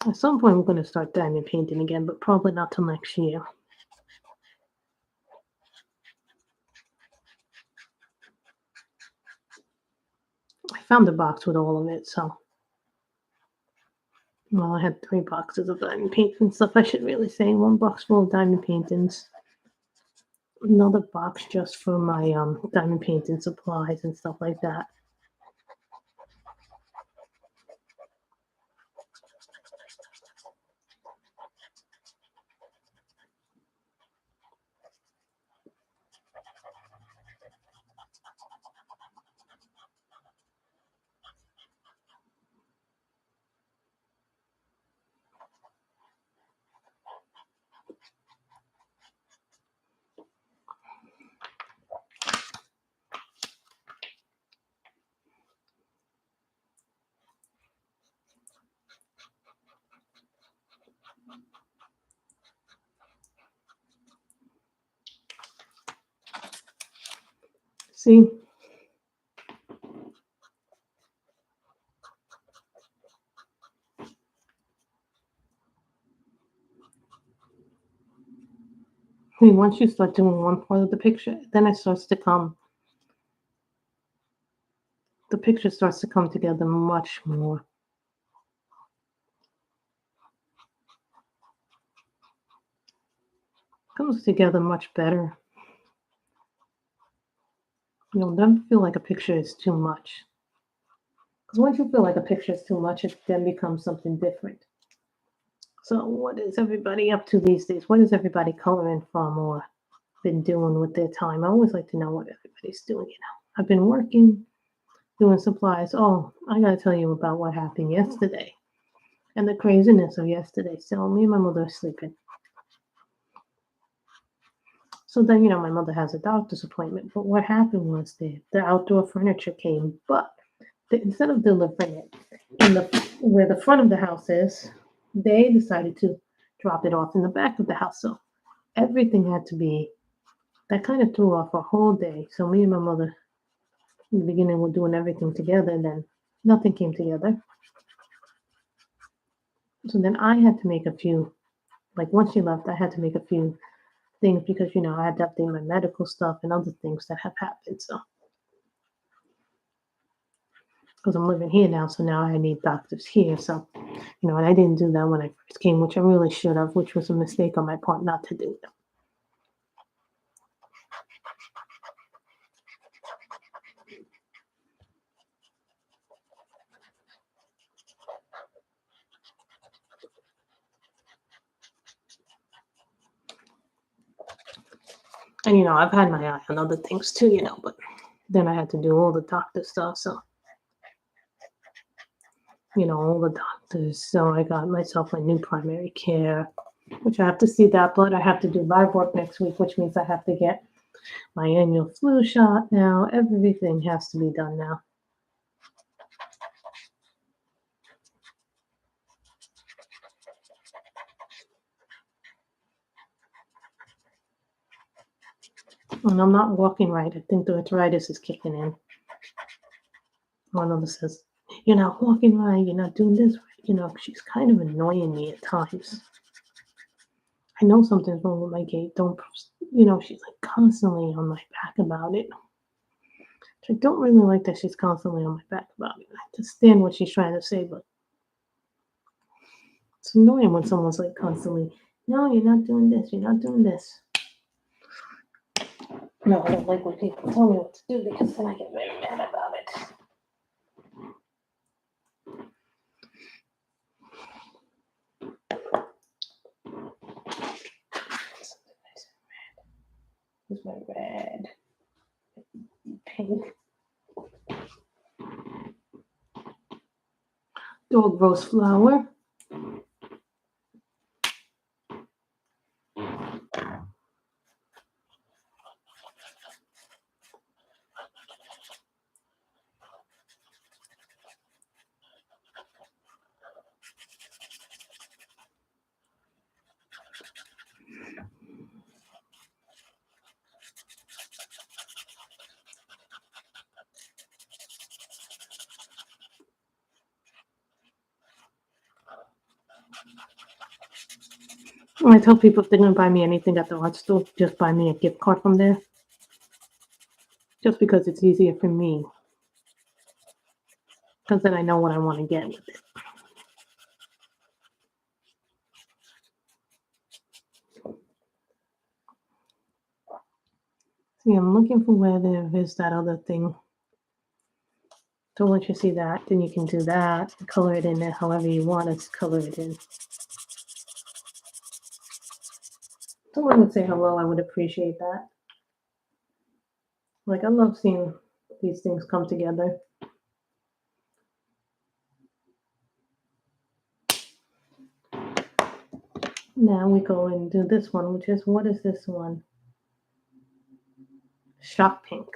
At some point, I'm going to start diamond painting again, but probably not till next year. I found a box with all of it, so. Well, I had 3 boxes of diamond paint and stuff, I should really say. 1 box full of diamond paintings. Another box just for my diamond painting supplies and stuff like that. See? I mean, once you start doing one part of the picture, then it starts to come. The picture starts to come together much more. Comes together much better. You know, don't feel like a picture is too much. Because once you feel like a picture is too much, it then becomes something different. So what is everybody up to these days? What is everybody coloring from or been doing with their time? I always like to know what everybody's doing, you know. I've been working, doing supplies. Oh, I gotta tell you about what happened yesterday and the craziness of yesterday. So me and my mother are sleeping. So then, you know, my mother has a doctor's appointment. But what happened was the outdoor furniture came, but instead of delivering it in the where the front of the house is, they decided to drop it off in the back of the house. So everything had to be that kind of threw off our whole day. So me and my mother in the beginning were doing everything together, and then nothing came together. So then I had to make a few, like once she left, I had to make a few things because, you know, I had to update my medical stuff and other things that have happened. So, because I'm living here now, so now I need doctors here. So, you know, and I didn't do that when I first came, which I really should have, which was a mistake on my part not to do that. And, you know, I've had my eye on other things too, you know, but then I had to do all the doctor stuff. So, you know, all the doctors. So I got myself a new primary care, which I have to see that, but I have to do live work next week, which means I have to get my annual flu shot now. Everything has to be done now. And I'm not walking right. I think the arthritis is kicking in. One of them says, "You're not walking right. You're not doing this right." You know, she's kind of annoying me at times. I know something's wrong with my gait. Don't, you know, she's like constantly on my back about it. I don't really like that she's constantly on my back about it. I understand what she's trying to say, but it's annoying when someone's like constantly, "No, you're not doing this. You're not doing this." No, I don't like when people tell me what to do because then I get very mad about it. Here's my red, pink. Dog rose flower. I tell people if they're going to buy me anything at the art store, just buy me a gift card from there. Just because it's easier for me. Because then I know what I want to get with it. See, I'm looking for where there is that other thing. So once you see that, then you can do that. Color it in there however you want to color it in. Someone would say hello, I would appreciate that. Like, I love seeing these things come together. Now we go and do this one, which is, what is this one? Shop pink.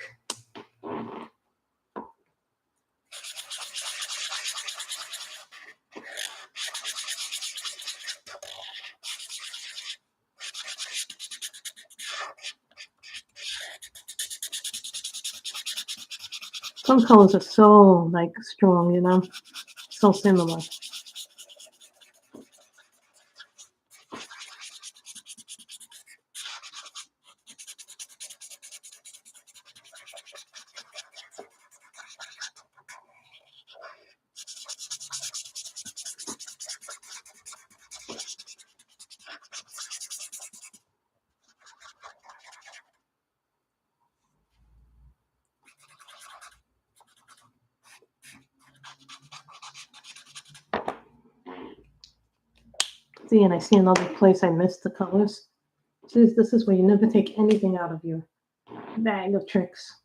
Some colors are so, like, strong, you know? So similar. See, and I see another place I missed the colors. See, this is where you never take anything out of your bag of tricks.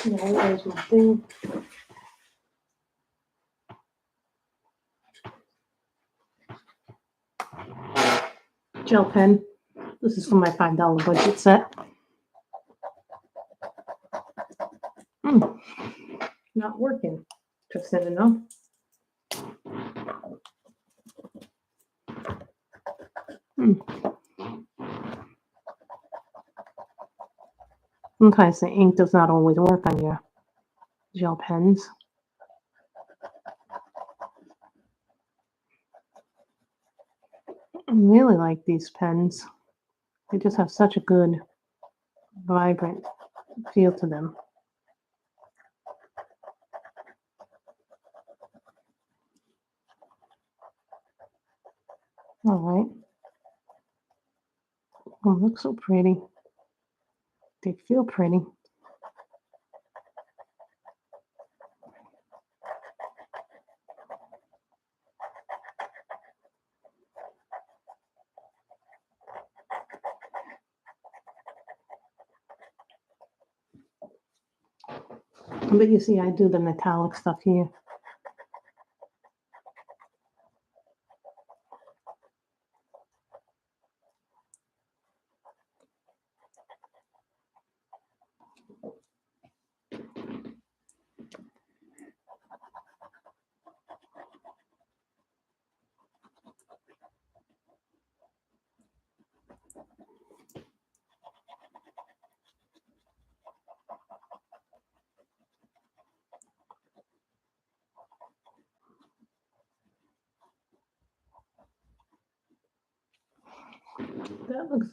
Yeah, there's my thing. Gel pen. This is for my $5 budget set. Not working. Just said enough. Sometimes the ink does not always work on your gel pens. I really like these pens. They just have such a good, vibrant feel to them. All right. Oh, look so pretty. They feel pretty. But you see, I do the metallic stuff here.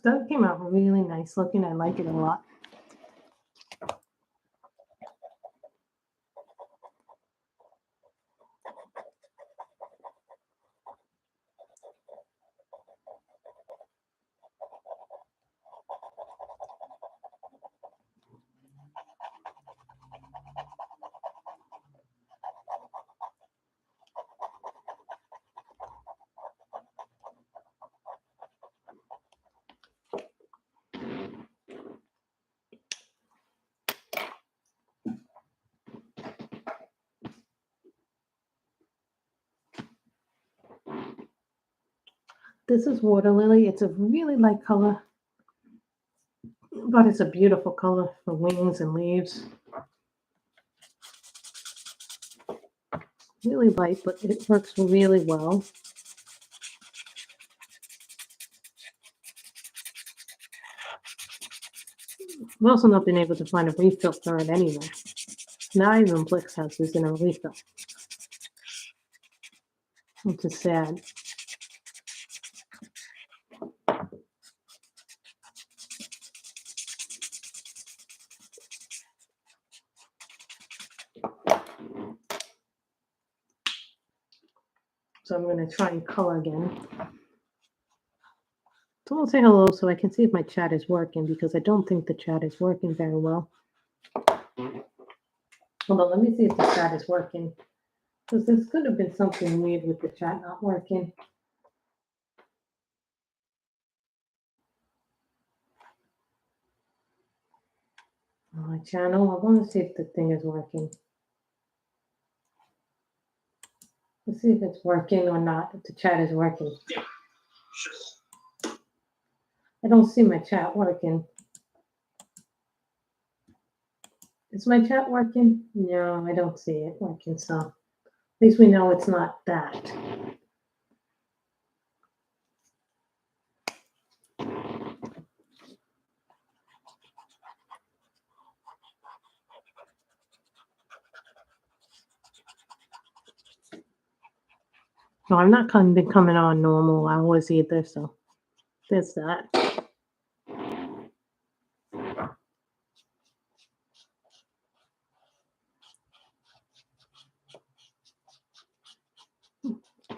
That came out really nice looking. I like it a lot. This is Water Lily. It's a really light color, but it's a beautiful color for wings and leaves. Really light, but it works really well. I've also not been able to find a refill for it anywhere. Not even Blix has this in a refill, which is sad. So I'm going to try and color again. Someone say hello so I can see if my chat is working, because I don't think the chat is working very well. Hold on, let me see if the chat is working. Because this could have been something weird with the chat not working. My channel, I want to see if the thing is working. Let's see if it's working or not, if the chat is working. I don't see my chat working. Is my chat working? No, I don't see it working, so at least we know it's not that. No, I'm not been coming on normal hours either, so there's that.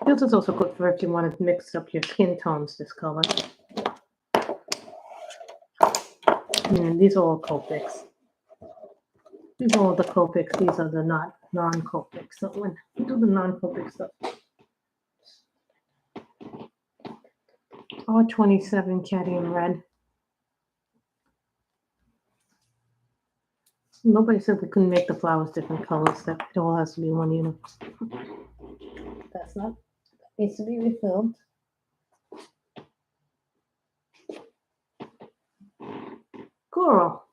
This is also good for if you want to mix up your skin tones this color. And these are all Copics. These are all the Copics. These are the non-Copics. So when you do the non-Copic stuff, R27 Cadmium Red. Nobody said we couldn't make the flowers different colors. That it all has to be one unit. That's not. That needs to be refilled. Coral.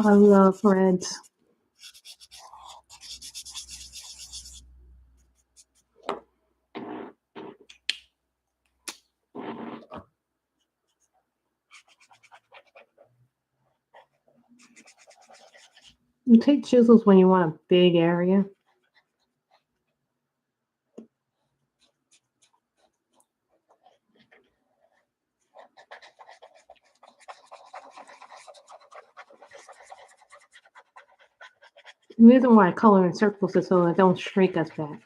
I love reds. You take chisels when you want a big area. The reason why I color in circles is so they don't shrink as bad.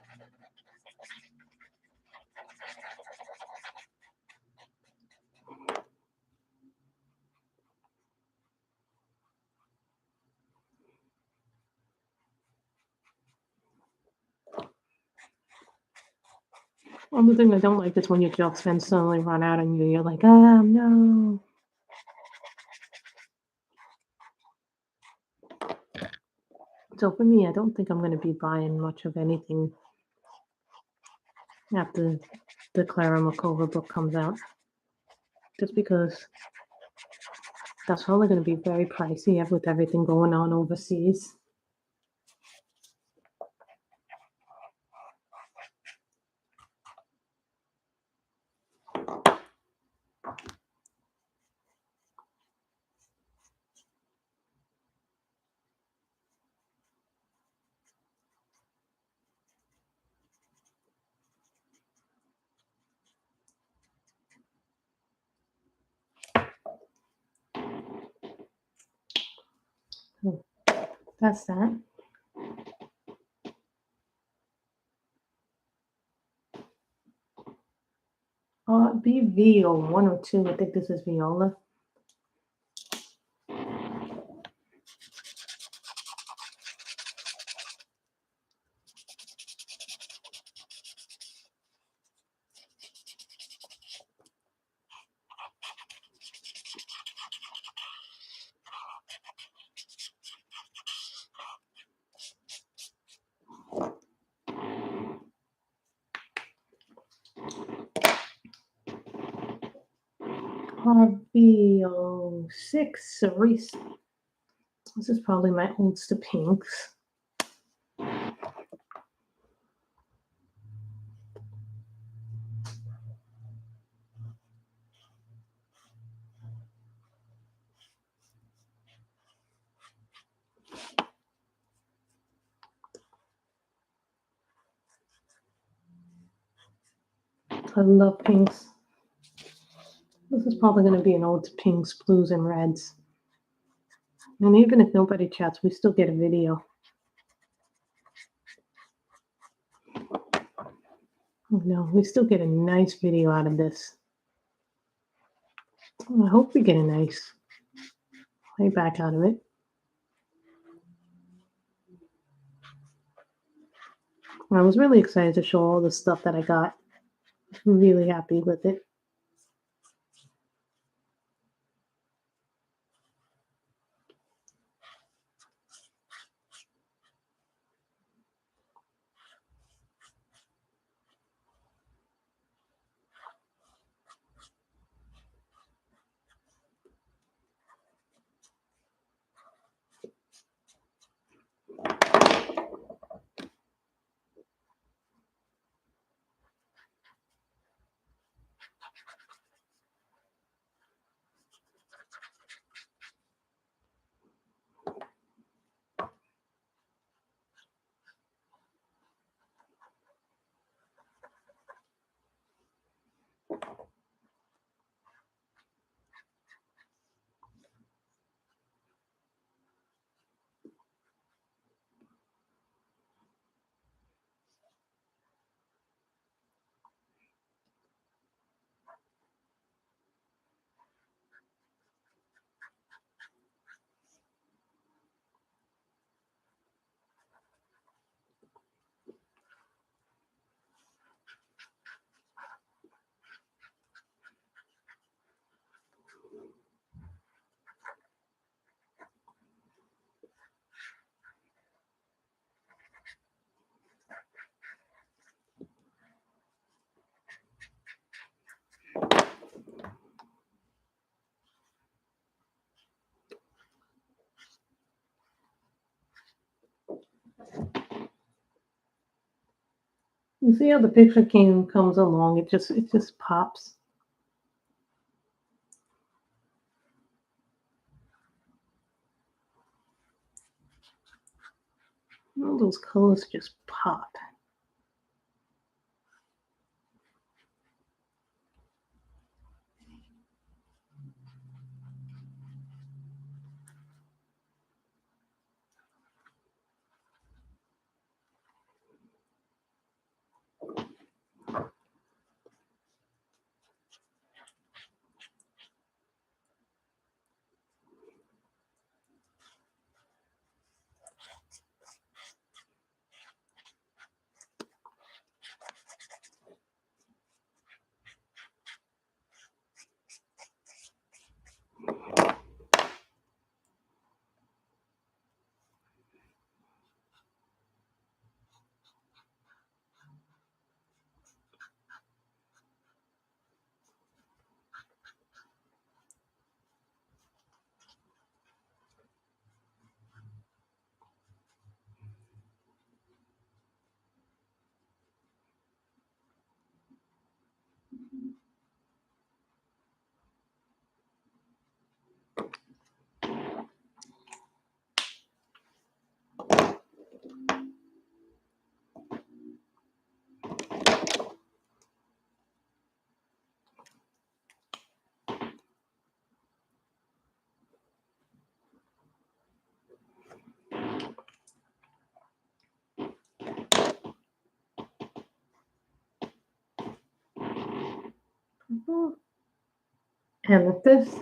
Only thing I don't like is when your gel pens suddenly run out on you. You're like, oh no. So for me, I don't think I'm going to be buying much of anything after the Clara Makova book comes out. Just because that's probably going to be very pricey with everything going on overseas. That's that. BV or 1 or 2. I think this is Viola. RB06 Cerise. This is probably my oldest of pinks. I love pinks. This is probably going to be an ode to pinks, blues, and reds. And even if nobody chats, we still get a video. Oh no, we still get a nice video out of this. I hope we get a nice playback out of it. I was really excited to show all the stuff that I got. I'm really happy with it. You see how the picture comes along? It just pops. All those colors just pop. Amethyst.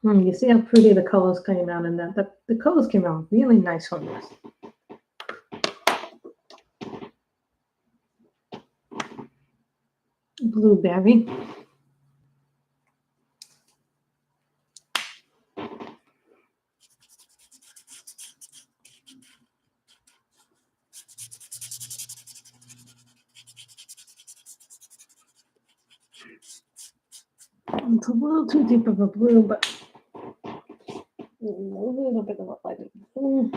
You see how pretty the colors came out in that. The colors came out really nice on this. Blueberry. It's a little too deep of a blue, but a little bit of a lighter blue.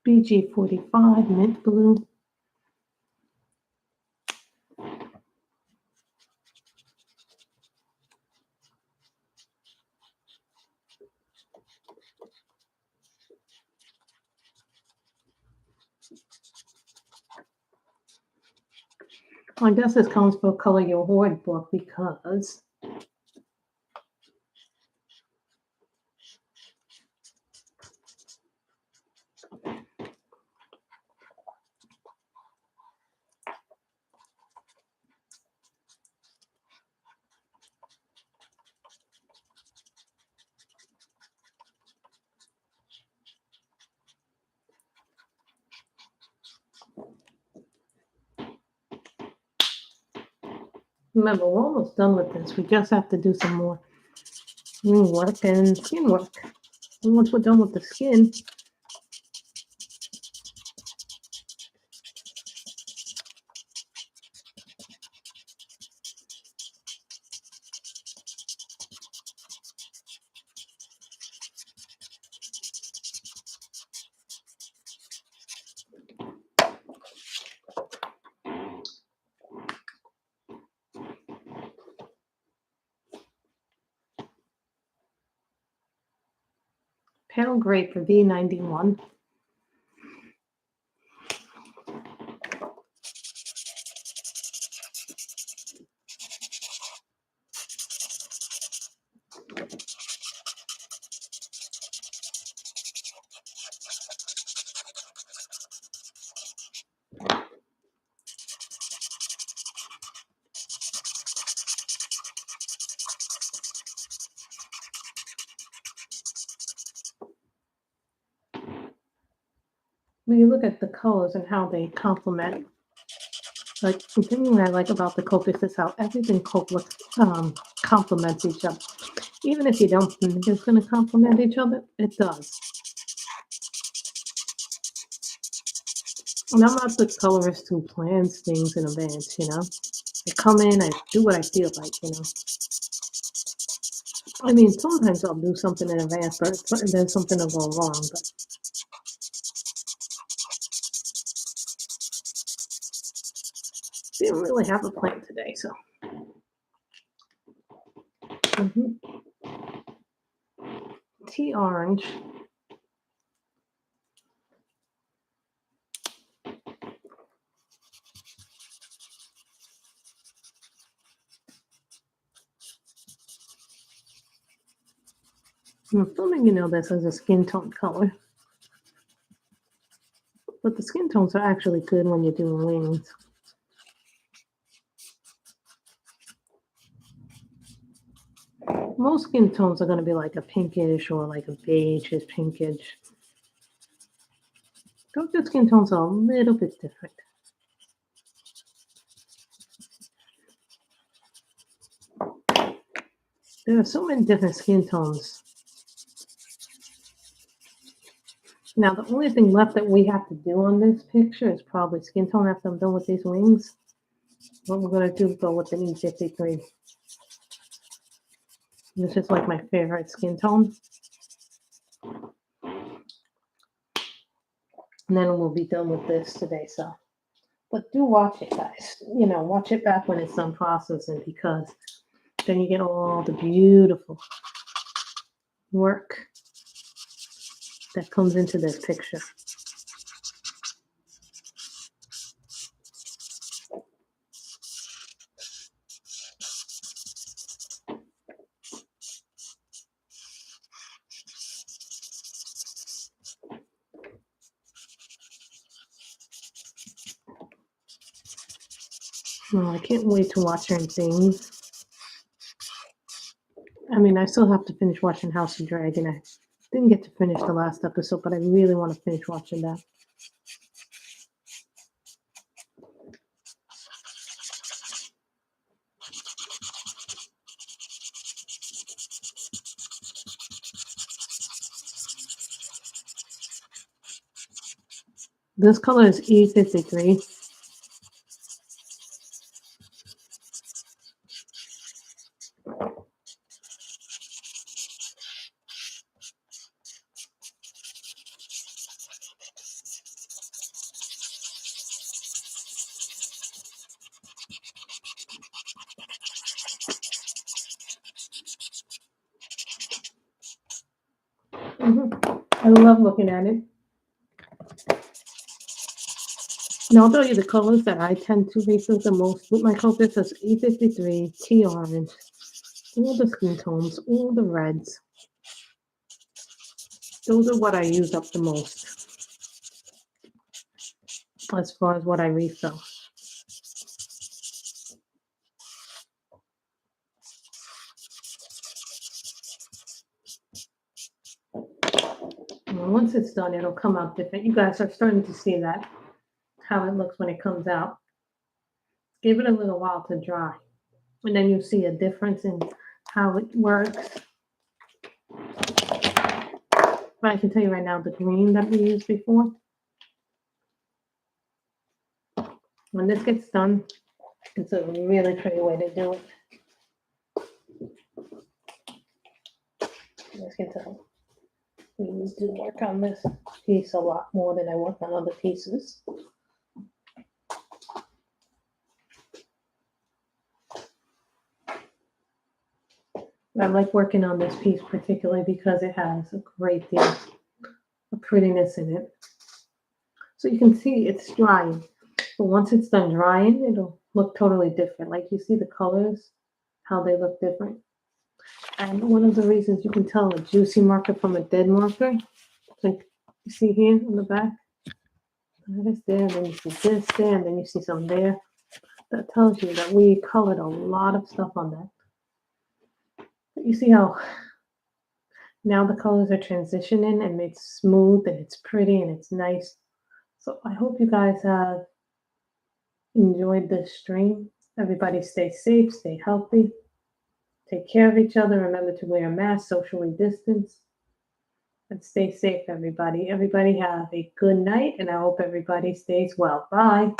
BG45, mint blue. I guess this comes for Color Your Hoard book because remember, we're almost done with this. We just have to do some more wing work and skin work. And once we're done with the skin, Pale Grape for V91. When you look at the colors and how they complement, like the thing that I like about the Copics is how everything complements each other. Even if you don't think it's going to complement each other, it does. And I'm not the colorist who plans things in advance, you know. I come in, I do what I feel like, you know. I mean, sometimes I'll do something in advance, but then something will go wrong. But didn't really have a plan today, so. Tea orange. I'm filming, you know, this as a skin tone color. But the skin tones are actually good when you're doing wings. Most skin tones are going to be like a pinkish or like a beigeish pinkish. Those skin tones are a little bit different. There are so many different skin tones. Now, the only thing left that we have to do on this picture is probably skin tone after I'm done with these wings. What we're going to do is go with the E53. This is like my favorite skin tone. And then we'll be done with this today, so. But do watch it, guys. You know, watch it back when it's done processing, because then you get all the beautiful work that comes into this picture. Oh, I can't wait to watch certain things. I mean, I still have to finish watching House of Dragon. I didn't get to finish the last episode, but I really want to finish watching that. This color is E53. I love looking at it. Now I'll tell you the colors that I tend to refill the most with my Copics is E53, tea orange, all the skin tones, all the reds. Those are what I use up the most as far as what I refill. And once it's done, it'll come out different. You guys are starting to see that, how it looks when it comes out. Give it a little while to dry, and then you see a difference in how it works. But I can tell you right now, the green that we used before, when this gets done, it's a really pretty way to do it. As you can tell, we do work on this piece a lot more than I work on other pieces. I like working on this piece particularly because it has a great deal of prettiness in it. So you can see it's drying. But once it's done drying, it'll look totally different. Like you see the colors, how they look different. And one of the reasons you can tell a juicy marker from a dead marker, like you see here on the back, that is there, and then you see this there, and then you see some there. That tells you that we colored a lot of stuff on that. But you see how now the colors are transitioning and it's smooth and it's pretty and it's nice. So I hope you guys have enjoyed this stream. Everybody stay safe, stay healthy, take care of each other. Remember to wear a mask, socially distance, and stay safe, everybody. Everybody have a good night, and I hope everybody stays well. Bye.